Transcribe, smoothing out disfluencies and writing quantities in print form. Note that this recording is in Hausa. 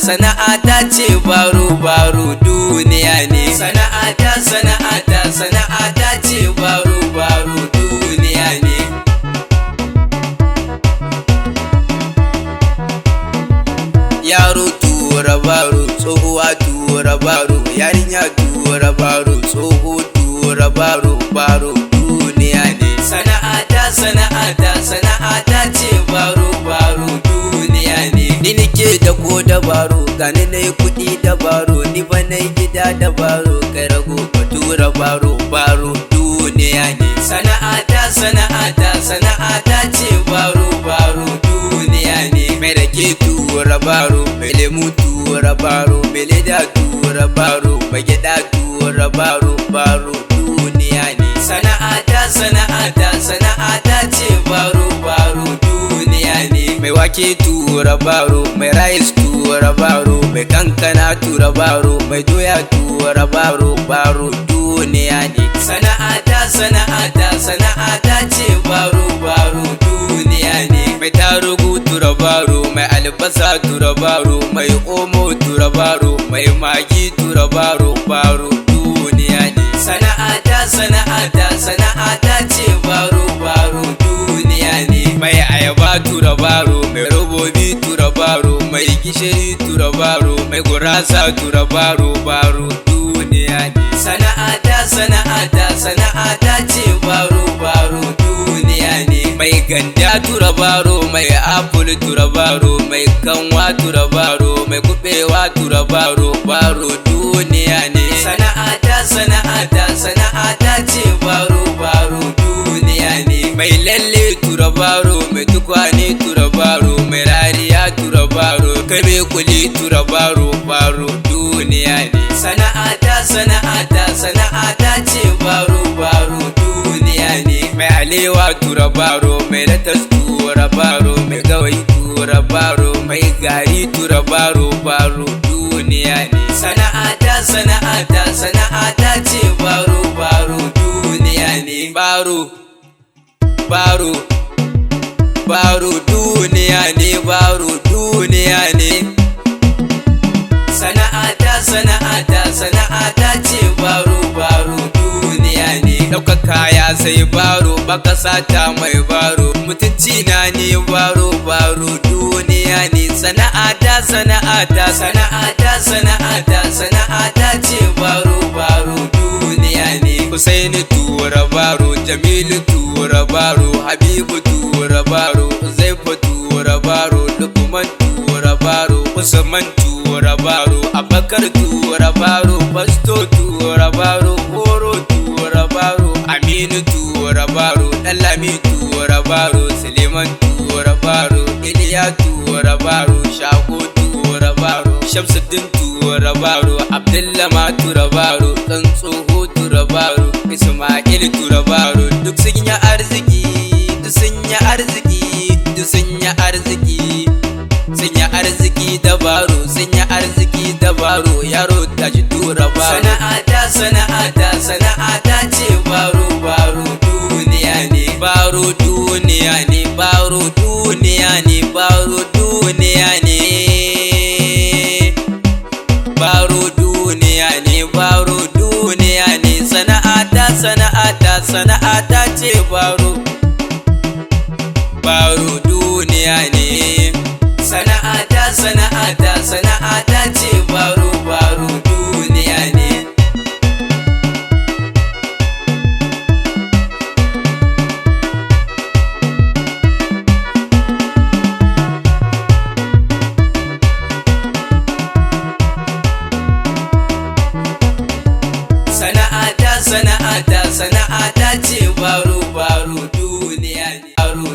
sana'ata ce baro duniya ne. Sana'ata ce baro duniya ne. Yaro tura baro, tsohuwa tura baro, yarinya tura baro, tsoho tura baro duniya ne. Sana'ata ce baro duniya ne. Ni nike da ko dabaro, gani na yi kuɗi dabaro, ni ba na yi gida dabaro, kai rago ka tura baro duniya ne. Sana'ata ce baro duniya ne. Mai rake tura baro, mai lemu tura baro, mai leda tura baro, mai gyaɗa tura baro duniya ne. Sana'ata ce baro duniya ne. Mai wake tura baro, mai rice tura baro, mai kankana tura baro, mai doya tura baro duniya ne. Sana'ata ce baro duniya ne. Mai tarugu tura baro, mai albasa tura baro, mai omo tura baro, mai magi tura baro duniya ne. Sana'ata ce baro duniya ne. Mai ayaba tura baro, mai robobi tura baro, mai gishiri tura baro, mai gurasa tura baro duniya ne. Sana'ata ce baro duniya ne. Mai ganda tura baro, mai apple tura baro, mai kanwa tura baro, mai kubewa tura baro duniya ne. Sana'ata ce baro duniya ne. Mai lalle tura baro, mai tukwane tura baro, mai rariya tura baro, kai mai kuli tura baro duniya ne. Sana'ata ce baro duniya ne. Mai alewa tura baro, mai latas tura baro, mai gawayi tura baro, mai gari tura baro duniya ne. Sana'ata ce baro duniya ne. Baro duniya ne, duniya ne. Sana'ata ce baro duniya ne. Ɗauka kaya sai baro, baka sata mai baro, mutunci na ne baro duniya ne. Sana'ata ce baro duniya ne. Husaini tura baro, Jamilu tura baro, Habibu tura baro, Zaifa tura baro, Lukman tura baro, Usman tura baro, Abakar tura baro, Pasto tura baro, Horo tura baro, Aminu tura baro, Dallami tura baro, Suleiman tura baro, Iliya tura baro, Shago tura baro, Shamsuddin tura baro, Abdullama tura baro, Dan Tsoho tura baro, Ismail tura baro. Duk sun yi arziki, dabaro, yaro tashi tura baro. Sana'ata ce baro duniya ne. Baro duniya ne. Sana'ata ce baro duniya ne. Sana'ata